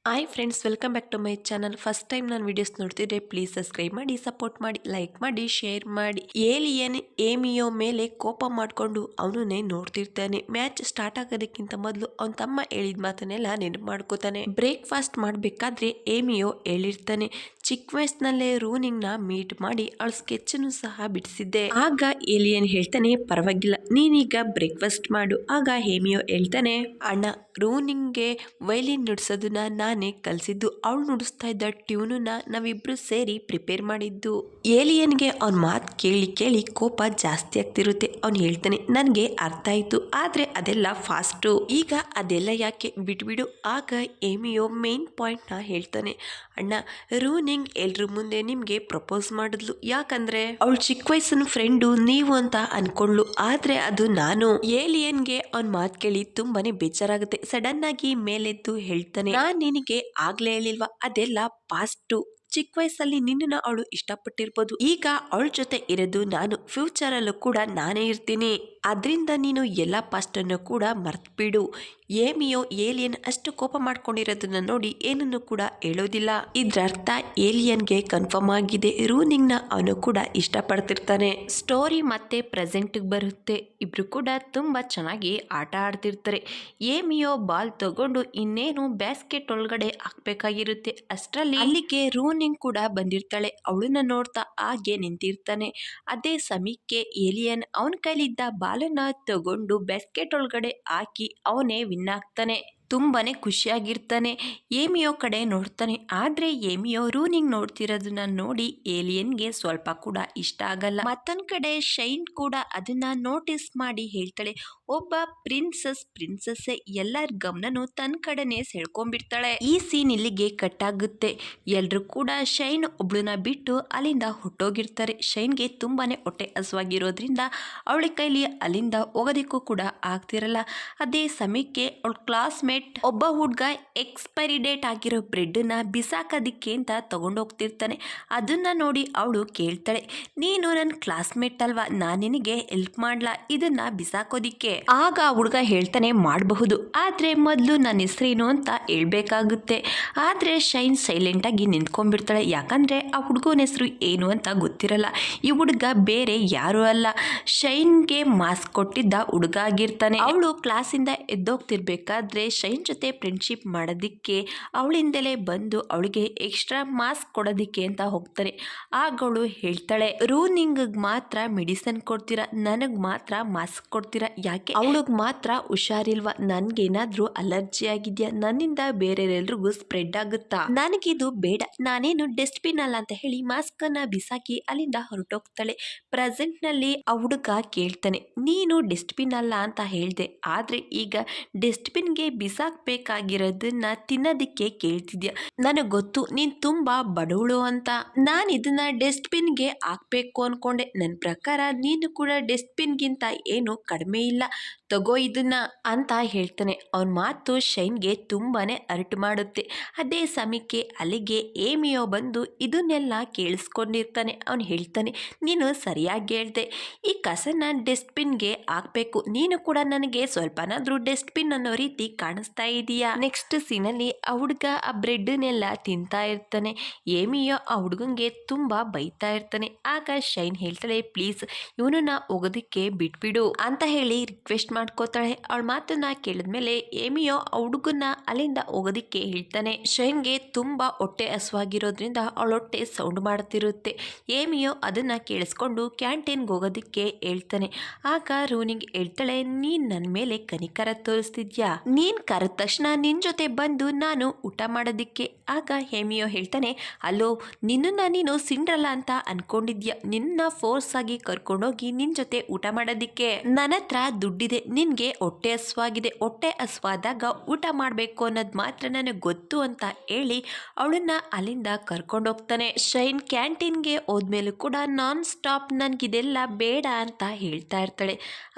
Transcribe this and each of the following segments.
Hi friends, welcome back to my channel. First time ನಾನು videos ನೋಡ್ತಿದ್ರೆ please subscribe ಮಾಡಿ, support ಮಾಡಿ, like ಮಾಡಿ, ಶೇರ್ ಮಾಡಿ. ಏಲಿಯನ್ ಏಮಿಯೋ ಮೇಲೆ ಕೋಪ ಮಾಡಿಕೊಂಡು ಅವನೇ ನೋಡ್ತಿರ್ತಾನೆ. ಮ್ಯಾಚ್ ಸ್ಟಾರ್ಟ್ ಆಗೋದಕ್ಕಿಂತ ಮೊದಲು ಅವನ ತಮ್ಮ ಹೇಳಿದ ಮಾತನ್ನೆಲ್ಲ ನೆನಪು ಮಾಡ್ಕೋತಾನೆ. ಬ್ರೇಕ್ಫಾಸ್ಟ್ ಮಾಡಬೇಕಾದ್ರೆ ಏಮಿಯೋ ಹೇಳಿರ್ತಾನೆ, ಚಿಕ್ಕ ವಯಸ್ಸಿನಲ್ಲೇ ರೂನಿಂಗ್ನ ಮೀಟ್ ಮಾಡಿ ಅವಳ ಸ್ಕೆಚ್ಚನ್ನು ಸಹ ಬಿಡಿಸಿದ್ದೆ. ಆಗ ಏಲಿಯನ್ ಹೇಳ್ತಾನೆ, ಪರವಾಗಿಲ್ಲ, ನೀನೀಗ ಬ್ರೇಕ್ಫಾಸ್ಟ್ ಮಾಡು. ಆಗ ಹೇಮಿಯೋ ಹೇಳ್ತಾನೆ, ಅಣ್ಣ, ರೂನಿಂಗ್ಗೆ ವೈಲಿನ್ ನುಡ್ಸೋದನ್ನ ನಾನೇ ಕಲಿಸಿದ್ದು. ಅವಳು ನುಡಿಸ್ತಾ ಇದ್ದ ಟ್ಯೂನನ್ನ ನಾವಿಬ್ರು ಸೇರಿ ಪ್ರಿಪೇರ್ ಮಾಡಿದ್ದು. ಏಲಿಯನ್ಗೆ ಅವನ ಮಾತು ಕೇಳಿ ಕೇಳಿ ಕೋಪ ಜಾಸ್ತಿ ಆಗ್ತಿರುತ್ತೆ. ಅವ್ನು ಹೇಳ್ತಾನೆ, ನನಗೆ ಅರ್ಥ ಆಯ್ತು, ಆದ್ರೆ ಅದೆಲ್ಲ ಫಾಸ್ಟು, ಈಗ ಅದೆಲ್ಲ ಯಾಕೆ, ಬಿಟ್ಬಿಡು. ಆಗ ಏಮಿಯೋ ಮೇನ್ ಪಾಯಿಂಟ್ನ ಹೇಳ್ತಾನೆ, ಅಣ್ಣ, ರೂನಿಂಗ್ ಎಲ್ರ ಮುಂದೆ ನಿಮ್ಗೆ ಪ್ರಪೋಸ್ ಮಾಡಿದ್ಲು. ಯಾಕಂದ್ರೆ ಅವಳು ಚಿಕ್ಕ ವಯಸ್ಸಿನ ಫ್ರೆಂಡು ನೀವು ಅಂತ ಅನ್ಕೊಂಡ್ಲು, ಆದ್ರೆ ಅದು ನಾನು. ಏಲಿಯನ್ಗೆ ಅವನ್ ಮಾತು ಕೇಳಿ ತುಂಬಾನೇ ಬೇಜಾರಾಗುತ್ತೆ. ಸಡನ್ ಆಗಿ ಮೇಲೆದ್ದು ಹೇಳ್ತಾನೆ, ನಾನ್ ನಿನಗೆ ಆಗ್ಲೇ ಹೇಳಿಲ್ವಾ, ಅದೆಲ್ಲ ಪಾಸ್ಟು. ಚಿಕ್ಕ ವಯಸ್ಸಲ್ಲಿ ನಿನ್ನ ಅವಳು ಇಷ್ಟಪಟ್ಟಿರ್ಬೋದು, ಈಗ ಅವಳ ಜೊತೆ ಇರೋದು ನಾನು, ಫ್ಯೂಚರ್ ಅಲ್ಲೂ ಕೂಡ ನಾನೇ ಇರ್ತೀನಿ. ಅದರಿಂದ ನೀನು ಎಲ್ಲ ಪಾಸ್ಟ್ ಅನ್ನು ಕೂಡ ಮರ್ತ್ಬಿಡು. ಏಮಿಯೋ ಏಲಿಯನ್ ಅಷ್ಟು ಕೋಪ ಮಾಡ್ಕೊಂಡಿರೋದನ್ನ ನೋಡಿ ಏನನ್ನು ಕೂಡ ಹೇಳೋದಿಲ್ಲ. ಇದ್ರ ಅರ್ಥ ಏಲಿಯನ್ಗೆ ಕನ್ಫರ್ಮ್ ಆಗಿದೆ, ರೂನಿಂಗ್ನ ಅವನು ಕೂಡ ಇಷ್ಟಪಡ್ತಿರ್ತಾನೆ. ಸ್ಟೋರಿ ಮತ್ತೆ ಪ್ರೆಸೆಂಟ್ ಬರುತ್ತೆ. ಇಬ್ರು ಕೂಡ ತುಂಬಾ ಚೆನ್ನಾಗಿ ಆಟ ಆಡ್ತಿರ್ತಾರೆ. ಏಮಿಯೋ ಬಾಲ್ ತಗೊಂಡು ಇನ್ನೇನು ಬ್ಯಾಸ್ಕೆಟ್ ಒಳಗಡೆ ಹಾಕ್ಬೇಕಾಗಿರುತ್ತೆ. ಅಷ್ಟರಲ್ಲಿ ಅಲ್ಲಿಗೆ ರೂನಿಂಗ್ ಕೂಡ ಬಂದಿರ್ತಾಳೆ. ಅವಳನ್ನ ನೋಡ್ತಾ ಹಾಗೆ ನಿಂತಿರ್ತಾನೆ. ಅದೇ ಸಮಯಕ್ಕೆ ಏಲಿಯನ್ ಅವನ ಕೈಲಿದ್ದ ಬಾಲನ್ನ ತಗೊಂಡು ಬ್ಯಾಸ್ಕೆಟ್ ಒಳಗಡೆ ಹಾಕಿ ಅವನೇ ವಿನ್ ಆಗ್ತಾನೆ. ತುಂಬಾನೇ ಖುಷಿಯಾಗಿರ್ತಾನೆ. ಏಮಿಯೋ ಕಡೆ ನೋಡ್ತಾನೆ, ಆದ್ರೆ ಏಮಿಯೋ ರೂನಿಂಗ್ ನೋಡ್ತಿರೋದನ್ನ ನೋಡಿ ಏಲಿಯನ್ಗೆ ಸ್ವಲ್ಪ ಕೂಡ ಇಷ್ಟ ಆಗಲ್ಲ. ಮತ್ತೊಂದ್ ಕಡೆ ಶೈನ್ ಕೂಡ ಅದನ್ನ ನೋಟಿಸ್ ಮಾಡಿ ಹೇಳ್ತಾಳೆ, ಒಬ್ಬ ಪ್ರಿನ್ಸಸ್ಸೇ ಎಲ್ಲರ ಗಮನನು ತನ್ನ ಕಡೆನೆ ಸೆಳ್ಕೊಂಡ್ಬಿಡ್ತಾಳೆ. ಈ ಸೀನ್ ಇಲ್ಲಿಗೆ ಕಟ್ ಆಗುತ್ತೆ. ಎಲ್ರು ಕೂಡ ಶೈನ್ ಒಬ್ಳನ್ನ ಬಿಟ್ಟು ಅಲ್ಲಿಂದ ಹೊಟ್ಟೋಗಿರ್ತಾರೆ. ಶೈನ್ಗೆ ತುಂಬಾನೇ ಹೊಟ್ಟೆ ಹಸುವಾಗಿರೋದ್ರಿಂದ ಅವಳ ಕೈಲಿ ಅಲ್ಲಿಂದ ಹೋಗೋದಿಕ್ಕೂ ಕೂಡ ಆಗ್ತಿರಲ್ಲ. ಅದೇ ಸಮಯಕ್ಕೆ ಅವಳ ಕ್ಲಾಸ್ಮೇಟ್ ಒಬ್ಬ ಹುಡ್ಗ ಎಕ್ಸ್ಪೈರಿ ಡೇಟ್ ಆಗಿರೋ ಬ್ರೆಡ್ನ ಬಿಸಾಕೋದಿಕ್ಕೆ ಅಂತ ತಗೊಂಡೋಗ್ತಿರ್ತಾನೆ. ಅದನ್ನ ನೋಡಿ ಅವಳು ಕೇಳ್ತಾಳೆ, ನೀನು ನನ್ನ ಕ್ಲಾಸ್ಮೇಟ್ ಅಲ್ವಾ, ನಾನು ನಿನಗೆ ಹೆಲ್ಪ್ ಮಾಡ್ಲಾ ಇದನ್ನ ಬಿಸಾಕೋದಿಕ್ಕೆ. ಆಗ ಆ ಹುಡ್ಗ ಹೇಳ್ತಾನೆ, ಮಾಡಬಹುದು, ಆದ್ರೆ ಮೊದಲು ನನ್ನ ಹೆಸರೇನು ಅಂತ ಹೇಳ್ಬೇಕಾಗುತ್ತೆ. ಆದ್ರೆ ಶೈನ್ ಸೈಲೆಂಟ್ ಆಗಿ ನಿಂತ್ಕೊಂಡ್ಬಿಡ್ತಾಳೆ. ಯಾಕಂದ್ರೆ ಆ ಹುಡುಗನ ಹೆಸರು ಏನು ಅಂತ ಗೊತ್ತಿರಲ್ಲ. ಈ ಹುಡುಗ ಬೇರೆ ಯಾರು ಅಲ್ಲ, ಶೈನ್ಗೆ ಮಾಸ್ಕ್ ಕೊಟ್ಟಿದ್ದ ಹುಡುಗ ಆಗಿರ್ತಾನೆ. ಅವಳು ಕ್ಲಾಸಿಂದ ಎದ್ದೋಗ್ತಿರ್ಬೇಕಾದ್ರೆ ಶೈನ್ ಜೊತೆ ಫ್ರೆಂಡ್ಶಿಪ್ ಮಾಡೋದಿಕ್ಕೆ ಅವಳಿಂದಲೇ ಬಂದು ಅವಳಿಗೆ ಎಕ್ಸ್ಟ್ರಾ ಮಾಸ್ಕ್ ಕೊಡೋದಿಕ್ಕೆ ಅಂತ ಹೋಗ್ತಾನೆ. ಆಗ ಅವಳು ಹೇಳ್ತಾಳೆ, ರೂನಿಂಗ್ ಮಾತ್ರ ಮೆಡಿಸನ್ ಕೊಡ್ತೀರಾ, ನನಗ್ ಮಾತ್ರ ಮಾಸ್ಕ್ ಕೊಡ್ತೀರಾ, ಯಾಕೆ ಅವಳಿಗೆ ಮಾತ್ರ ಹುಷಾರಿಲ್ವಾ, ನನ್ಗೇನಾದ್ರೂ ಅಲರ್ಜಿ ಆಗಿದ್ಯಾ, ನನ್ನಿಂದ ಬೇರೆಲ್ರಿಗೂ ಸ್ಪ್ರೆಡ್ ಆಗುತ್ತಾ, ನನಗಿದು ಬೇಡ, ನಾನೇನು ಡಸ್ಟ್ಬಿನ್ ಅಲ್ಲ ಅಂತ ಹೇಳಿ ಮಾಸ್ಕ್ ಅನ್ನ ಬಿಸಾಕಿ ಅಲ್ಲಿಂದ ಹೊರಟೋಗ್ತಾಳೆ. ಪ್ರೆಸೆಂಟ್ ನಲ್ಲಿ ಆ ಹುಡುಗ ಕೇಳ್ತಾನೆ, ನೀನು ಡಸ್ಟ್ಬಿನ್ ಅಲ್ಲ ಅಂತ ಹೇಳ್ದೆ, ಆದ್ರೆ ಈಗ ಡಸ್ಟ್ಬಿನ್ಗೆ ಬಿಸಾಕ್ಬೇಕಾಗಿರೋದನ್ನ ತಿನ್ನೋದಿಕ್ಕೆ ಕೇಳ್ತಿದ್ಯಾ. ನನಗ್ ಗೊತ್ತು ನೀನ್ ತುಂಬಾ ಬಡವಳು ಅಂತ, ನಾನು ಇದನ್ನ ಡಸ್ಟ್ಬಿನ್ಗೆ ಹಾಕ್ಬೇಕು ಅನ್ಕೊಂಡೆ. ನನ್ನ ಪ್ರಕಾರ ನೀನು ಕೂಡ ಡಸ್ಟ್ಬಿನ್ಗಿಂತ ಏನು ಕಡಿಮೆ ಇಲ್ಲ, ತಗೋ ಇದನ್ನ ಅಂತ ಹೇಳ್ತಾನೆ. ಅವನ ಮಾತು ಶೈನ್ಗೆ ತುಂಬಾನೇ ಅರ್ಟ್ ಮಾಡುತ್ತೆ. ಅದೇ ಸಮಯಕ್ಕೆ ಅಲ್ಲಿಗೆ ಏಮಿಯೋ ಬಂದು ಇದನ್ನೆಲ್ಲ ಕೇಳಿಸ್ಕೊಂಡಿರ್ತಾನೆ. ಅವನು ಹೇಳ್ತಾನೆ, ನೀನು ಸರಿಯಾಗಿ ಹೇಳ್ದೆ, ಈ ಕಸನ ಡಸ್ಟ್ಬಿನ್ಗೆ ಹಾಕ್ಬೇಕು, ನೀನು ಕೂಡ ನನಗೆ ಸ್ವಲ್ಪನಾದ್ರೂ ಡಸ್ಟ್ಬಿನ್ ಅನ್ನೋ ರೀತಿ ಕಾಣಿಸ್ತಾ ಇದೀಯಾ. ನೆಕ್ಸ್ಟ್ ಸೀನಲ್ಲಿ ಆ ಹುಡುಗ ಆ ಬ್ರೆಡ್ನೆಲ್ಲ ತಿಂತಾ ಇರ್ತಾನೆ. ಏಮಿಯೋ ಆ ಹುಡುಗಂಗೆ ತುಂಬಾ ಬೈತಾ ಇರ್ತಾನೆ. ಆಗ ಶೈನ್ ಹೇಳ್ತಾಳೆ, ಪ್ಲೀಸ್ ಇವನನ್ನ ಹೋಗೋದಿಕ್ಕೆ ಬಿಟ್ಬಿಡು ಅಂತ ಹೇಳಿ ರಿಕ್ವೆಸ್ಟ್ ಮಾಡ್ಕೋತಾಳೆ. ಅವಳ ಮಾತನ್ನ ಕೇಳಿದ್ಮೇಲೆ ಏಮಿಯೋ ಆ ಹುಡುಗನ್ನ ಅಲ್ಲಿಂದ ಹೋಗೋದಿಕ್ಕೆ ಹೇಳ್ತಾನೆ. ಶೈನ್ಗೆ ತುಂಬಾ ಹೊಟ್ಟೆ ಹಸುವಾಗಿರೋದ್ರಿಂದ ಅವಳ ಹೊಟ್ಟೆ ಸೌಂಡ್ ಮಾಡ್ತಿರುತ್ತೆ. ಏಮಿಯೋ ಅದನ್ನ ಕೇಳಿಸ್ಕೊಂಡು ಕ್ಯಾಂಟೀನ್ಗೆ ಹೋಗೋದಿಕ್ಕೆ ಹೇಳ್ತಾನೆ. ಆಗ ರೂನಿಂಗ್ ಹೇಳ್ತಾಳೆ, ನೀನ್ ನನ್ನ ಮೇಲೆ ಕನಿಕರ ತೋರಿಸ್ತಿದ್ಯಾ, ನೀನ್ ಕರೆದ ತಕ್ಷಣ ನಿನ್ ಜೊತೆ ಬಂದು ನಾನು ಊಟ ಮಾಡೋದಿಕ್ಕೆ. ಆಗ ಹೇಮಿಯೋ ಹೇಳ್ತಾನೆ, ಅಲ್ಲೋ, ನಿನ್ನನ್ನ ನೀನು ಸಿಂಡ್ರಲ್ಲ ಅಂತ ಅನ್ಕೊಂಡಿದ್ಯಾ, ನಿನ್ನ ಫೋರ್ಸ್ ಆಗಿ ಕರ್ಕೊಂಡೋಗಿ ನಿನ್ ಜೊತೆ ಊಟ ಮಾಡೋದಿಕ್ಕೆ. ನನ್ನ ಹತ್ರ ದುಡ್ಡಿದೆ, ನಿನ್ಗೆ ಹೊಟ್ಟೆ ಹಸುವಾಗಿದೆ, ಹೊಟ್ಟೆ ಹಸುವಾದಾಗ ಊಟ ಮಾಡ್ಬೇಕು ಅನ್ನೋದು ಮಾತ್ರ ನನಗೆ ಗೊತ್ತು ಅಂತ ಹೇಳಿ ಅವಳನ್ನ ಅಲ್ಲಿಂದ ಕರ್ಕೊಂಡೋಗ್ತಾನೆ. ಶೈನ್ ಕ್ಯಾಂಟೀನ್ಗೆ ಹೋದ್ಮೇಲೂ ಕೂಡ ನಾನ್ ಸ್ಟಾಪ್ ನನ್ಗಿದೆಲ್ಲ ಬೇಡ ಅಂತ ಹೇಳ್ತಾ ಇರ್ತಾಳೆ.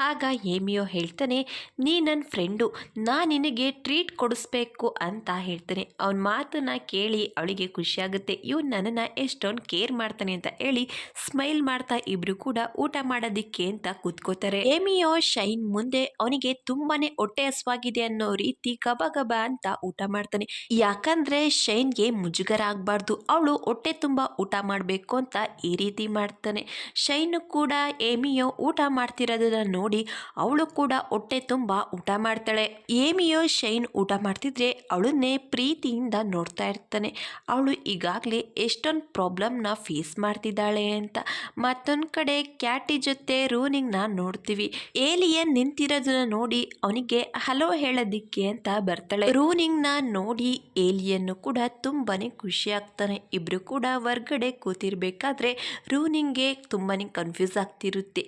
ಆಗ ಹೇಮಿಯೋ ಹೇಳ್ತಾನೆ, ನೀ ನನ್ನ ಫ್ರೆಂಡು, ನಾನು ನಿನಗೆ ಟ್ರೀಟ್ ಕೊಡಿಸ್ಬೇಕು ಅಂತ ಹೇಳ್ತಾನೆ. ಅವನ ಮಾತನ್ನ ಕೇಳಿ ಅವಳಿಗೆ ಖುಷಿ ಆಗುತ್ತೆ. ಇವ್ನು ನನ್ನನ್ನು ಎಷ್ಟೊಂದು ಕೇರ್ ಮಾಡ್ತಾನೆ ಅಂತ ಹೇಳಿ ಸ್ಮೈಲ್ ಮಾಡ್ತಾ ಇಬ್ರು ಕೂಡ ಊಟ ಮಾಡೋದಿಕ್ಕೆ ಅಂತ ಕೂತ್ಕೋತಾರೆ. ಏಮಿಯೋ ಶೈನ್ ಮುಂದೆ ಮುಂದೆ ಅವನಿಗೆ ತುಂಬಾನೇ ಹೊಟ್ಟೆ ಹಸ್ವಾಗಿದೆ ಅನ್ನೋ ರೀತಿ ಗಬ ಗಬ ಅಂತ ಊಟ ಮಾಡ್ತಾನೆ. ಯಾಕಂದ್ರೆ ಶೈನ್ಗೆ ಮುಜುಗರ ಆಗ್ಬಾರ್ದು, ಅವಳು ಹೊಟ್ಟೆ ತುಂಬಾ ಊಟ ಮಾಡ್ಬೇಕು ಅಂತ ಈ ರೀತಿ ಮಾಡ್ತಾನೆ. ಶೈನ್ ಕೂಡ ಏಮಿಯೋ ಊಟ ಮಾಡ್ತಿರೋದನ್ನ ನೋಡಿ ಅವಳು ಕೂಡ ಹೊಟ್ಟೆ ತುಂಬಾ ಊಟ ಮಾಡ್ತಾಳೆ. ಏಮಿಯೋ ಶೈನ್ ಊಟ ಮಾಡ್ತಿದ್ರೆ ಅವಳನ್ನೇ ಪ್ರೀತಿಯಿಂದ ನೋಡ್ತಾ ಇರ್ತಾನೆ. ಅವಳು ಈಗಾಗಲೇ ಎಷ್ಟೊಂದು ಪ್ರಾಬ್ಲಮ್ನ ಫೇಸ್ ಮಾಡ್ತಿದ್ದಾಳೆ ಅಂತ. ಮತ್ತೊಂದು ಕಡೆ ಕ್ಯಾಟಿ ಜೊತೆ ರೂನಿಂಗ್ನ ನೋಡ್ತೀವಿ. ಏಲಿಯನ್ ನಿಂತಿರೋದನ್ನ ನೋಡಿ ಅವನಿಗೆ ಹಲೋ ಹೇಳೋದಿಕ್ಕೆ ಅಂತ ಬರ್ತಾಳೆ. ರೂನಿಂಗ್ನ ನೋಡಿ ಏಲಿಯನ್ನು ಕೂಡ ತುಂಬಾನೇ ಖುಷಿ ಆಗ್ತಾನೆ. ಇಬ್ರು ಕೂಡ ಹೊರ್ಗಡೆ ಕೂತಿರ್ಬೇಕಾದ್ರೆ ರೂನಿಂಗ್ಗೆ ತುಂಬಾನೇ ಕನ್ಫ್ಯೂಸ್ ಆಗ್ತಿರುತ್ತೆ.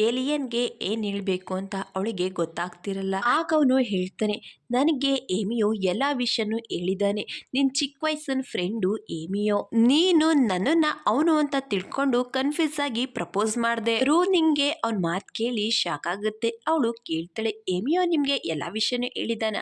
ಏಲಿಯನ್ಗೆ ಏನ್ ಹೇಳ್ಬೇಕು ಅಂತ ಅವಳಿಗೆ ಗೊತ್ತಾಗ್ತಿರಲ್ಲ. ಆಗ ಅವನು ಹೇಳ್ತಾನೆ, ನನಗೆ ಏಮಿಯೋ ಎಲ್ಲ ವಿಷಯನೂ ಹೇಳಿದಾನೆ. ನಿನ್ ಚಿಕ್ಕ ವಯಸ್ಸಿನ ಫ್ರೆಂಡು ಏಮಿಯೋ, ನೀನು ನನ್ನನ್ನ ಅವನು ಅಂತ ತಿಳ್ಕೊಂಡು ಕನ್ಫ್ಯೂಸ್ ಆಗಿ ಪ್ರಪೋಸ್ ಮಾಡಿದೆ. ರೂನಿಂಗ್ಗೆ ಅವನ್ ಮಾತು ಕೇಳಿ ಶಾಕ್ ಆಗುತ್ತೆ. ಅವಳು ಕೇಳ್ತಾಳೆ, ಏಮಿಯೋ ನಿಮ್ಗೆ ಎಲ್ಲ ವಿಷಯನೂ ಹೇಳಿದಾನ?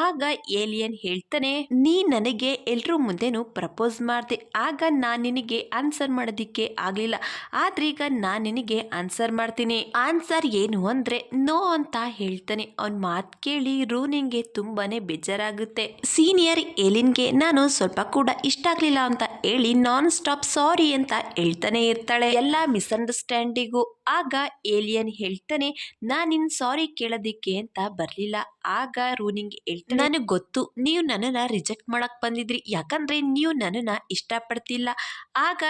ಆಗ ಏಲಿಯನ್ ಹೇಳ್ತಾನೆ, ನೀ ನನಗೆ ಎಲ್ರೂ ಮುಂದೆನೂ ಪ್ರಪೋಸ್ ಮಾಡಿದೆ. ಆಗ ನಾನ್ ನಿನಗೆ ಆನ್ಸರ್ ಮಾಡೋದಿಕ್ಕೆ ಆಗ್ಲಿಲ್ಲ, ಆದ್ರೆ ಈಗ ನಾನ್ ನಿನಗೆ ಆನ್ಸರ್ ಮಾಡ್ತೀನಿ. ಆನ್ಸರ್ ಏನು ಅಂದ್ರೆ ನೋ ಅಂತ ಹೇಳ್ತಾನೆ. ಅವನ್ ಮಾತು ಕೇಳಿ ರೂನಿಂಗ್ಗೆ ತುಂಬಾನೇ ಬೇಜಾರಾಗುತ್ತೆ. ಸೀನಿಯರ್ ಏಲಿನ್ಗೆ ನಾನು ಸ್ವಲ್ಪ ಕೂಡ ಇಷ್ಟ ಆಗ್ಲಿಲ್ಲ ಅಂತ ಹೇಳಿ ನಾನ್ ಸ್ಟಾಪ್ ಸಾರಿ ಅಂತ ಹೇಳ್ತಾನೆ ಇರ್ತಾಳೆ. ಎಲ್ಲ ಮಿಸ್ಅಂಡರ್ಸ್ಟ್ಯಾಂಡಿಂಗು. ಆಗ ಏಲಿಯನ್ ಹೇಳ್ತಾನೆ, ನಾನ್ ನಿನ್ ಸಾರಿ ಕೇಳೋದಿಕ್ಕೆ ಅಂತ ಬರ್ಲಿಲ್ಲ. ಆಗ ರೂನಿಂಗ್ ಹೇಳ್ತಾನೆ, ನನಗ್ ಗೊತ್ತು ನೀವು ನನ್ನನ್ನ ರಿಜೆಕ್ಟ್ ಮಾಡಕ್ ಬಂದಿದ್ರಿ, ಯಾಕಂದ್ರೆ ನೀವು ನನ್ನನ್ನ ಇಷ್ಟಪಡ್ತಿಲ್ಲ. ಆಗ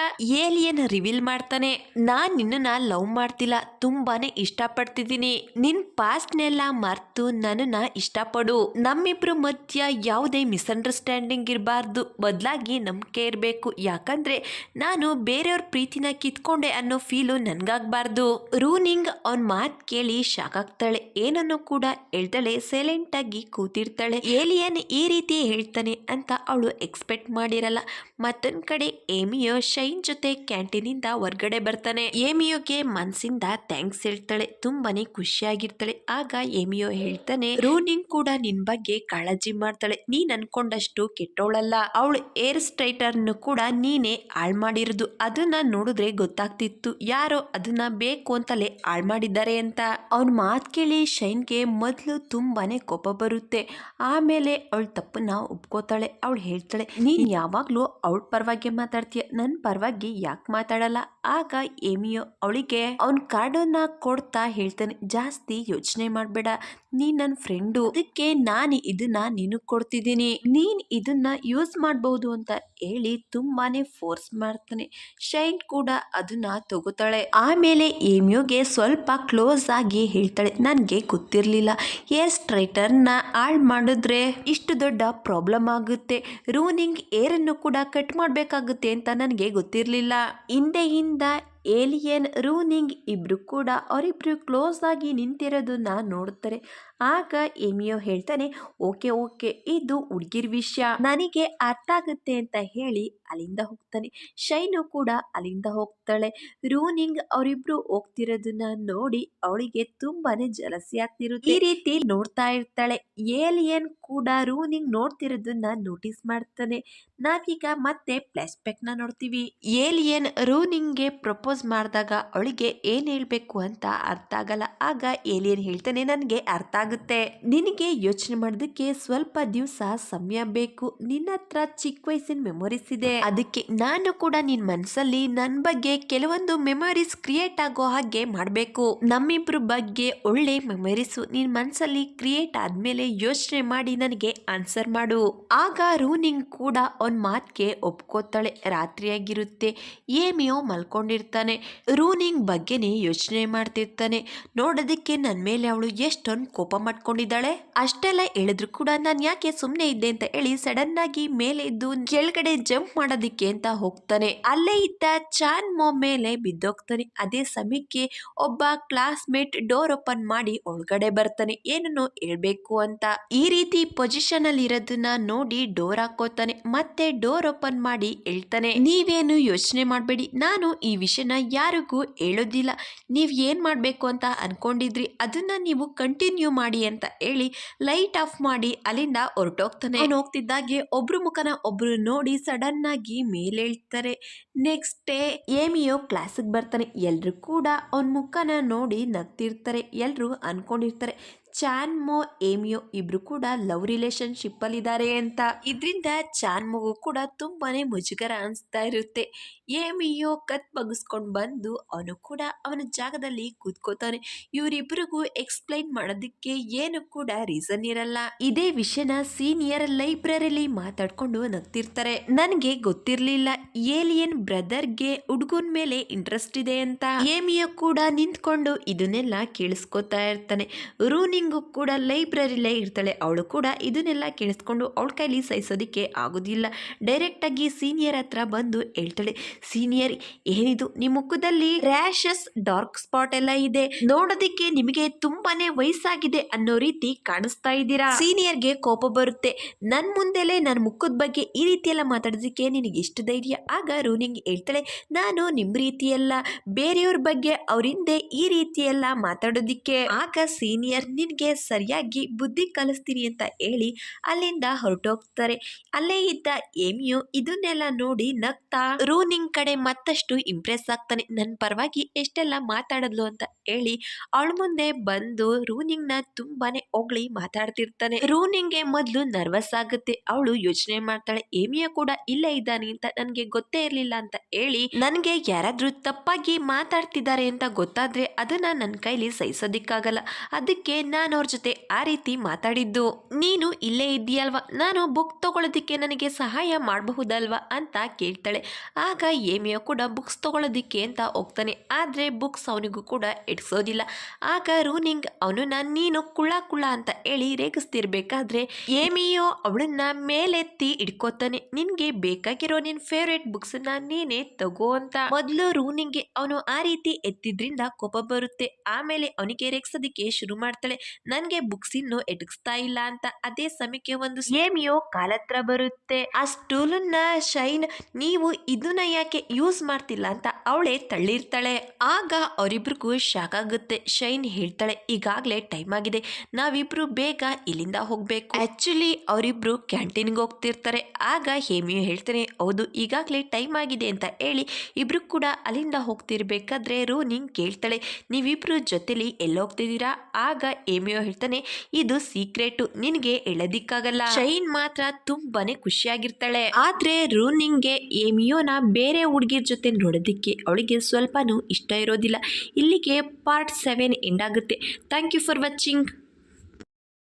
ಏಲಿಯನ್ ರಿವೀಲ್ ಮಾಡ್ತಾನೆ, ನಾನ್ ನಿನ್ನನ್ನ ಲವ್ ಮಾಡ್ತಿಲ್ಲ, ತುಂಬಾನೇ ಇಷ್ಟಪಡ್ತಿದ್ದೀನಿ. ನಿನ್ ಪಾಸ್ಟ್ನೆಲ್ಲ ಮರ್ತು ನನ್ನನ್ನ ಇಷ್ಟಪಡು. ನಮ್ಮಿಬ್ರು ಮಧ್ಯ ಯಾವುದೇ ಮಿಸ್ಅಂಡರ್ಸ್ಟ್ಯಾಂಡಿಂಗ್ ಇರಬಾರ್ದು, ಬದಲಾಗಿ ನಂಬಿಕೆ ಇರಬೇಕು. ಯಾಕಂದ್ರೆ ನಾನು ಬೇರೆಯವ್ರ ಪ್ರೀತಿನ ಕಿತ್ಕೊಂಡೆ ಅನ್ನೋ ಫೀಲು ನನ್ಗಾಗ್ಬಾರ್ದು. ರೂನಿಂಗ್ ಅವನ್ ಮಾತ್ ಕೇಳಿ ಶಾಕ್ ಆಗ್ತಾಳೆ. ಏನನ್ನು ಕೂಡ ಹೇಳ್ತಾಳೆ, ಸೈಲೆಂಟ್ ಆಗಿ ಕೂತಿರ್ತಾಳೆ. ಏಲಿಯನ್ ಈ ರೀತಿ ಹೇಳ್ತಾನೆ ಅಂತ ಅವಳು ಎಕ್ಸ್ಪೆಕ್ಟ್ ಮಾಡಿರಲ್ಲ. ಮತ್ತೊಂದ್ ಕಡೆ ಏಮಿಯೋ ಶೈನ್ ಜೊತೆ ಕ್ಯಾಂಟೀನಿಂದ ಹೊರಗಡೆ ಬರ್ತಾನೆ. ಏಮಿಯೋಗೆ ಮನ್ಸಿಂದ ಥ್ಯಾಂಕ್ಸ್ ಹೇಳ್ತಾಳೆ, ತುಂಬಾನೇ ಖುಷಿಯಾಗಿರ್ತಾಳೆ. ಆಗ ಏಮಿಯೋ ಹೇಳ್ತಾನೆ, ರೂನಿಂಗ್ ಕೂಡ ನಿನ್ ಬಗ್ಗೆ ಕಾಳಜಿ ಮಾಡ್ತಾಳೆ, ನೀನ್ ಅನ್ಕೊಂಡಷ್ಟು ಕೆಟ್ಟೋಳಲ್ಲ. ಅವಳು ಏರ್ ಸ್ಟ್ರೈಟರ್ನು ಕೂಡ ನೀನೇ ಹಾಳ್ ಮಾಡಿರೋದು, ಅದನ್ನ ನೋಡಿದ್ರೆ ಗೊತ್ತಾಗ್ತಿತ್ತು ಯಾರೋ ಅದನ್ನ ಬೇಕು ಅಂತಲೇ ಹಾಳ್ ಮಾಡಿದ್ದಾರೆ ಅಂತ. ಅವನ್ ಮಾತ್ ಕೇಳಿ ಶೈನ್ಗೆ ಮೊದ್ಲು ತುಂಬಾನೇ ಕೋಪ ಬರುತ್ತೆ. ಆಮೇಲೆ ಅವಳ ತಪ್ಪನ್ನ ಒಪ್ಕೋತಾಳೆ. ಅವಳು ಹೇಳ್ತಾಳೆ, ನೀನ್ ಯಾವಾಗ್ಲೂ ಅವಳ ಪರವಾಗಿ ಮಾತಾಡ್ತೀಯ, ನನ್ ಪರವಾಗಿ ಯಾಕೆ ಮಾತಾಡಲ್ಲ? ಆಗ ಏಮಿಯೋ ಅವಳಿಗೆ ಅವನ್ ಕಾರ್ಡನ್ನ ಕೊಡ್ತಾ ಹೇಳ್ತಾನೆ, ಜಾಸ್ತಿ ಯೋಚನೆ ಮಾಡ್ಬೇಡ, ನೀನ್ ನನ್ ಫ್ರೆಂಡು, ಅದಕ್ಕೆ ನಾನು ಇದನ್ನ ನಿನಗ್ ಕೊಡ್ತಿದ್ದೀನಿ, ನೀನ್ ಇದನ್ನ ಯೂಸ್ ಮಾಡಬಹುದು ಅಂತ ಹೇಳಿ ತುಂಬಾನೇ ಫೋರ್ಸ್ ಮಾಡ್ತಾನೆ. ಶೈನ್ ಕೂಡ ಅದನ್ನ ತಗೋತಾಳೆ. ಆಮೇಲೆ ಏಮಿಯೋಗೆ ಸ್ವಲ್ಪ ಕ್ಲೋಸ್ ಆಗಿ ಹೇಳ್ತಾಳೆ, ನನ್ಗೆ ಗೊತ್ತಿರ್ಲಿಲ್ಲ ಏರ್ ಸ್ಟ್ರೈಟರ್ನ ಹಾಳ್ ಮಾಡಿದ್ರೆ ಇಷ್ಟು ದೊಡ್ಡ ಪ್ರಾಬ್ಲಮ್ ಆಗುತ್ತೆ, ರೂನಿಂಗ್ ಏರನ್ನು ಕೂಡ ಕಟ್ ಮಾಡ್ಬೇಕಾಗುತ್ತೆ ಅಂತ ನನಗೆ ಗೊತ್ತಿರ್ಲಿಲ್ಲ. ಹಿಂದೆಯಿಂದ ಏಲಿಯನ್ ರೂನಿಂಗ್ ಇಬ್ರು ಕೂಡ ಅವರಿಬ್ರು ಕ್ಲೋಸ್ ಆಗಿ ನಿಂತಿರೋದನ್ನ ನೋಡ್ತಾರೆ. ಆಗ ಏಮಿಯೋ ಹೇಳ್ತಾನೆ, ಓಕೆ ಓಕೆ ಇದು ಹುಡುಗಿರ್ ವಿಷಯ, ನನಗೆ ಅರ್ಥ ಆಗುತ್ತೆ ಅಂತ ಹೇಳಿ ಅಲ್ಲಿಂದ ಹೋಗ್ತಾನೆ. ಶೈನು ಕೂಡ ಅಲ್ಲಿಂದ ಹೋಗ್ತಾಳೆ. ರೂನಿಂಗ್ ಅವರಿಬ್ರು ಹೋಗ್ತಿರೋದನ್ನ ನೋಡಿ ಅವಳಿಗೆ ತುಂಬಾನೇ ಜಲಸಿ ಆಗ್ತಿರುತ್ತೆ. ಈ ರೀತಿ ನೋಡ್ತಾ ಇರ್ತಾಳೆ. ಏಲಿಯನ್ ಕೂಡ ರೂನಿಂಗ್ ನೋಡ್ತಿರೋದನ್ನ ನೋಟಿಸ್ ಮಾಡ್ತಾನೆ. ನಾವೀಗ ಮತ್ತೆ ಫ್ಲಾಶ್ ಬ್ಯಾಕ್ ನ ನೋಡ್ತೀವಿ. ಏಲಿಯನ್ ರೂನಿಂಗ್ಗೆ ಪ್ರಪೋಸ್ ಮಾಡಿದಾಗ ಅವಳಿಗೆ ಏನ್ ಹೇಳ್ಬೇಕು ಅಂತ ಅರ್ಥ ಆಗಲ್ಲ. ಆಗ ಏಲಿಯನ್ ಹೇಳ್ತಾನೆ, ನನ್ಗೆ ಅರ್ಥ ಆಗುತ್ತೆ, ನಿನಗೆ ಯೋಚನೆ ಮಾಡೋದಕ್ಕೆ ಸ್ವಲ್ಪ ದಿವಸ ಸಮಯ ಬೇಕು, ನಿನ್ನ ಹತ್ರ ಚಿಕ್ಕ ವಯಸ್ಸಿನ ಮೆಮೊರೀಸ್ ಇದೆ, ಅದಕ್ಕೆ ನಾನು ಕೂಡ ನಿನ್ ಮನ್ಸಲ್ಲಿ ನನ್ ಬಗ್ಗೆ ಕೆಲವೊಂದು ಮೆಮೊರೀಸ್ ಕ್ರಿಯೇಟ್ ಆಗೋ ಹಾಗೆ ಮಾಡ್ಬೇಕು. ನಮ್ಮಿಬ್ರು ಬಗ್ಗೆ ಒಳ್ಳೆ ಮೆಮೊರೀಸ್ ನಿನ್ ಮನ್ಸಲ್ಲಿ ಕ್ರಿಯೇಟ್ ಆದ್ಮೇಲೆ ಯೋಚನೆ ಮಾಡಿ ನನಗೆ ಆನ್ಸರ್ ಮಾಡು. ಆಗ ರೂನಿಂಗ್ ಕೂಡ ಅವನ್ ಮಾತ್ಗೆ ಒಪ್ಕೋತಾಳೆ. ರಾತ್ರಿ ಆಗಿರುತ್ತೆ. ಏಮಿಯೋ ಮಲ್ಕೊಂಡಿರ್ತಾನೆ. ರೂನಿಂಗ್ ಬಗ್ಗೆನೇ ಯೋಚನೆ ಮಾಡ್ತಿರ್ತಾನೆ. ನೋಡೋದಕ್ಕೆ ನನ್ ಮೇಲೆ ಅವಳು ಎಷ್ಟೊಂದು ಕೋಪ ಮಾಡ್ಕೊಂಡಿದ್ದಾಳೆ, ಅಷ್ಟೆಲ್ಲ ಹೇಳಿದ್ರು ಕೂಡ ನಾನು ಯಾಕೆ ಸುಮ್ಮನೆ ಇದ್ದೆ ಅಂತ ಹೇಳಿ ಸಡನ್ ಆಗಿ ಮೇಲೆ ಇದ್ದು ಕೆಳಗಡೆ ಜಂಪ್ ಮಾಡೋದಿಕ್ಕೆ ಅಂತ ಹೋಗ್ತಾನೆ. ಅಲ್ಲೇ ಇದ್ದ ಚಾನ್ ಮೋ ಮೇಲೆ ಬಿದ್ದೋಗ್ತಾನೆ. ಅದೇ ಸಮಯಕ್ಕೆ ಒಬ್ಬ ಕ್ಲಾಸ್ಮೇಟ್ ಡೋರ್ ಓಪನ್ ಮಾಡಿ ಒಳಗಡೆ ಬರ್ತಾನೆ, ಏನನ್ನೋ ಹೇಳ್ಬೇಕು ಅಂತ. ಈ ರೀತಿ ಪೊಸಿಷನ್ ಅಲ್ಲಿ ಇರೋದನ್ನ ನೋಡಿ ಡೋರ್ ಹಾಕೋತಾನೆ. ಮತ್ತೆ ಡೋರ್ ಓಪನ್ ಮಾಡಿ ಹೇಳ್ತಾನೆ, ನೀವೇನು ಯೋಚನೆ ಮಾಡಬೇಡಿ, ನಾನು ಈ ವಿಷಯನ ಯಾರಿಗೂ ಹೇಳೋದಿಲ್ಲ, ನೀವ್ ಏನ್ ಮಾಡ್ಬೇಕು ಅಂತ ಅನ್ಕೊಂಡಿದ್ರಿ ಅದನ್ನ ನೀವು ಕಂಟಿನ್ಯೂ ಮಾಡಿ ಅಂತ ಹೇಳಿ ಲೈಟ್ ಆಫ್ ಮಾಡಿ ಅಲ್ಲಿಂದ ಹೊರಟೋಗ್ತಾನೆ. ಅವನು ಹೋಗ್ತಿದ್ದಾಗೆ ಒಬ್ರು ಮುಖನ ಒಬ್ರು ನೋಡಿ ಸಡನ್ ಆಗಿ ಮೇಲೆ ಹೇಳ್ತಾರೆ. ನೆಕ್ಸ್ಟ್ ಡೇ ಏಮಿಯೋ ಕ್ಲಾಸಿಗೆ ಬರ್ತಾನೆ. ಎಲ್ರು ಕೂಡ ಅವನ ಮುಖನ ನೋಡಿ ನಗ್ತಿರ್ತಾರೆ. ಎಲ್ರು ಅನ್ಕೊಂಡಿರ್ತಾರೆ, ಚಾನ್ಮೋ ಏಮಿಯೋ ಇಬ್ರು ಕೂಡ ಲವ್ ರಿಲೇಶನ್ಶಿಪ್ ಅಲ್ಲಿ ಇದ್ದಾರೆ ಅಂತ. ಇದರಿಂದ ಚಾನ್ಮೋಗೂ ಕೂಡ ತುಂಬಾನೇ ಮುಜುಗರ ಅನಿಸ್ತಾ ಇರುತ್ತೆ. ಏಮಿಯೋ ಕತ್ ಬಗ್ಸ್ಕೊಂಡ್ ಬಂದು ಅವನು ಕೂಡ ಅವನ ಜಾಗದಲ್ಲಿ ಕೂತ್ಕೋತಾನೆ. ಇವರಿಬ್ರಿಗೂ ಎಕ್ಸ್ಪ್ಲೈನ್ ಮಾಡೋದಕ್ಕೆ ಏನು ಕೂಡ ರೀಸನ್ ಇರಲ್ಲ. ಇದೇ ವಿಷಯನ ಸೀನಿಯರ್ ಲೈಬ್ರರಿಲಿ ಮಾತಾಡ್ಕೊಂಡು ನಗ್ತಿರ್ತಾರೆ. ನನ್ಗೆ ಗೊತ್ತಿರ್ಲಿಲ್ಲ ಏಲಿಯನ್ ಬ್ರದರ್ಗೆ ಹುಡುಗನ ಮೇಲೆ ಇಂಟ್ರೆಸ್ಟ್ ಇದೆ ಅಂತ. ಏಮಿಯೋ ಕೂಡ ನಿಂತ್ಕೊಂಡು ಇದನ್ನೆಲ್ಲ ಕೇಳಿಸ್ಕೊತಾ ಇರ್ತಾನೆ. ರೂನಿಂಗು ಕೂಡ ಲೈಬ್ರರಿಲೇ ಇರ್ತಾಳೆ. ಅವಳು ಕೂಡ ಇದನ್ನೆಲ್ಲ ಕೇಳಿಸ್ಕೊಂಡು ಅವಳ ಕೈಲಿ ಸಹಿಸೋದಿಕ್ಕೆ ಆಗೋದಿಲ್ಲ. ಡೈರೆಕ್ಟ್ ಆಗಿ ಸೀನಿಯರ್ ಹತ್ರ ಬಂದು ಹೇಳ್ತಾಳೆ, ಸೀನಿಯರ್ ಏನಿದು ನಿಮ್ಮ ಮುಖದಲ್ಲಿ ರ್ಯಾಶಸ್ ಡಾರ್ಕ್ ಸ್ಪಾಟ್ ಎಲ್ಲ ಇದೆ, ನೋಡೋದಿಕ್ಕೆ ನಿಮಗೆ ತುಂಬಾನೇ ವಯಸ್ಸಾಗಿದೆ ಅನ್ನೋ ರೀತಿ ಕಾಣಿಸ್ತಾ ಇದ್ದೀರಾ. ಸೀನಿಯರ್ಗೆ ಕೋಪ ಬರುತ್ತೆ. ನನ್ ಮುಂದೆಲೆ ನನ್ನ ಮುಖದ ಬಗ್ಗೆ ಈ ರೀತಿ ಎಲ್ಲ ಮಾತಾಡೋದಕ್ಕೆ ನಿನಗೆ ಎಷ್ಟು ಧೈರ್ಯ? ಆಗ ರೂನಿಂಗ್ ಹೇಳ್ತಾಳೆ, ನಾನು ನಿಮ್ ರೀತಿಯಲ್ಲ, ಬೇರೆಯವ್ರ ಬಗ್ಗೆ ಅವ್ರ ಹಿಂದೆ ಈ ರೀತಿ ಎಲ್ಲ ಮಾತಾಡೋದಿಕ್ಕೆ. ಆಗ ಸೀನಿಯರ್ ನಿನ್ಗೆ ಸರಿಯಾಗಿ ಬುದ್ಧಿ ಕಲಿಸ್ತೀನಿ ಅಂತ ಹೇಳಿ ಅಲ್ಲಿಂದ ಹೊರಟೋಗ್ತಾರೆ. ಅಲ್ಲೇ ಇದ್ದ ಏಮಿಯೋ ಇದನ್ನೆಲ್ಲ ನೋಡಿ ನಗ್ತಾ ರೂನಿಂಗ್ ಕಡೆ ಮತ್ತಷ್ಟು ಇಂಪ್ರೆಸ್ ಆಗ್ತಾನೆ. ನನ್ನ ಪರವಾಗಿ ಎಷ್ಟೆಲ್ಲ ಮಾತಾಡದ್ಲು ಅಂತ ಹೇಳಿ ಅವಳ ಮುಂದೆ ಬಂದು ರೂನಿಂಗ್ ನ ತುಂಬಾನೇ ಹೊಗಳಿ ಮಾತಾಡ್ತಿರ್ತಾನೆ. ರೂನಿಂಗ್ಗೆ ಮೊದ್ಲು ನರ್ವಸ್ ಆಗುತ್ತೆ. ಅವಳು ಯೋಚನೆ ಮಾಡ್ತಾಳೆ, ಏಮಿಯೋ ಕೂಡ ಇಲ್ಲೇ ಇದ್ದಾನೆ ಅಂತ ನನ್ಗೆ ಗೊತ್ತೇ ಇರ್ಲಿಲ್ಲ ಅಂತ ಹೇಳಿ ನನ್ಗೆ ಯಾರಾದ್ರೂ ತಪ್ಪಾಗಿ ಮಾತಾಡ್ತಿದ್ದಾರೆ ಅಂತ ಗೊತ್ತಾದ್ರೆ ಅದನ್ನ ನನ್ನ ಕೈಲಿ ಸಹಿಸೋದಿಕ್ಕಾಗಲ್ಲ. ಅದಕ್ಕೆ ನಾನು ಅವ್ರ ಜೊತೆ ಆ ರೀತಿ ಮಾತಾಡಿದ್ದು. ನೀನು ಇಲ್ಲೇ ಇದ್ದೀಯಲ್ವಾ, ನಾನು ಬುಕ್ ತಗೊಳ್ಳೋದಿಕ್ಕೆ ನನಗೆ ಸಹಾಯ ಮಾಡಬಹುದಲ್ವಾ ಅಂತ ಕೇಳ್ತಾಳೆ. ಆಗ ಏಮಿಯೋ ಕೂಡ ಬುಕ್ಸ್ ತಗೊಳ್ಳೋದಿಕ್ಕೆ ಅಂತ ಹೋಗ್ತಾನೆ. ಆದ್ರೆ ಬುಕ್ಸ್ ಅವನಿಗೂ ಕೂಡ ಇಡ್ಸೋದಿಲ್ಲ. ಆಗ ರೂನಿಂಗ್ ಅವನನ್ನ ನೀನು ಕುಳ್ಳ ಕುಳ್ಳ ಅಂತ ಹೇಳಿ ರೇಗಿಸ್ತಿರ್ಬೇಕಾದ್ರೆ ಏಮಿಯೋ ಅವಳನ್ನ ಮೇಲೆತ್ತಿ ಇಡ್ಕೋತಾನೆ. ನಿನ್ಗೆ ಬೇಕಾಗಿರೋ ನಿನ್ ಫೇವ್ರೇಟ್ ಬುಕ್ಸ್ ನ ನೀನೇ ತಗೋ ಅಂತ. ಮೊದಲು ರೂನಿಂಗ್ಗೆ ಅವನು ಆ ರೀತಿ ಎತ್ತಿದ್ರಿಂದ ಕೋಪ ಬರುತ್ತೆ. ಆಮೇಲೆ ಅವನಿಗೆ ರೇಗಿಸೋದಿಕ್ಕೆ ಶುರು ಮಾಡ್ತಾಳೆ, ನನ್ಗೆ ಬುಕ್ಸ್ ಇನ್ನು ಎಟಗಿಸ್ತಾ ಇಲ್ಲ ಅಂತ. ಅದೇ ಸಮಯಕ್ಕೆ ಒಂದು ಏಮಿಯೋ ಕಾಲತ್ರ ಬರುತ್ತೆ. ಆ ಸ್ಟೂಲನ್ನ ಶೈನ್ ನೀವು ಇದನ್ನ ಯಾಕೆ ಯೂಸ್ ಮಾಡ್ತಿಲ್ಲ ಅಂತ ಅವಳೇ ತಳ್ಳಿರ್ತಾಳೆ. ಆಗ ಅವರಿಬ್ರಿಗೂ ಶಾಕ್ ಆಗುತ್ತೆ. ಶೈನ್ ಹೇಳ್ತಾಳೆ, ಈಗಾಗ್ಲೇ ಟೈಮ್ ಆಗಿದೆ, ನಾವಿಬ್ರು ಬೇಗ ಇಲ್ಲಿಂದ ಹೋಗ್ಬೇಕು. ಆಕ್ಚುಲಿ ಅವರಿಬ್ರು ಕ್ಯಾಂಟೀನ್ಗೆ ಹೋಗ್ತಿರ್ತಾರೆ. ಆಗ ಹೇಮಿಯೋ ಹೇಳ್ತಾನೆ, ಹೌದು ಈಗಾಗ್ಲೇ ಟೈಮ್ ಆಗಿದೆ ಅಂತ ಹೇಳಿ ಇಬ್ರು ಕೂಡ ಅಲ್ಲಿಂದ ಹೋಗ್ತಿರ್ಬೇಕಾದ್ರೆ ರೂನಿಂಗ್ ಕೇಳ್ತಾಳೆ, ನೀವಿಬ್ರು ಜೊತೆಲಿ ಎಲ್ಲೋಗ್ತಿದ್ದೀರಾ? ಆಗ ಏಮಿಯೋ ಹೇಳ್ತಾನೆ, ಇದು ಸೀಕ್ರೆಟ್, ನಿನ್ಗೆ ಹೇಳೋದಿಕ್ಕಾಗಲ್ಲ. ಶೈನ್ ಮಾತ್ರ ತುಂಬಾನೇ ಖುಷಿಯಾಗಿರ್ತಾಳೆ. ಆದ್ರೆ ರೂನಿಂಗ್ಗೆ ಏಮಿಯೋನ ಬೇರೆ ಹುಡುಗಿರ್ ಜೊತೆ ನೋಡೋದಿಕ್ಕೆ ಅವಳಿಗೆ ಸ್ವಲ್ಪನೂ ಇಷ್ಟ ಇರೋದಿಲ್ಲ. ಇಲ್ಲಿಗೆ ಪಾರ್ಟ್ 7 ಎಂಡ್ ಆಗುತ್ತೆ. Thank you for watching.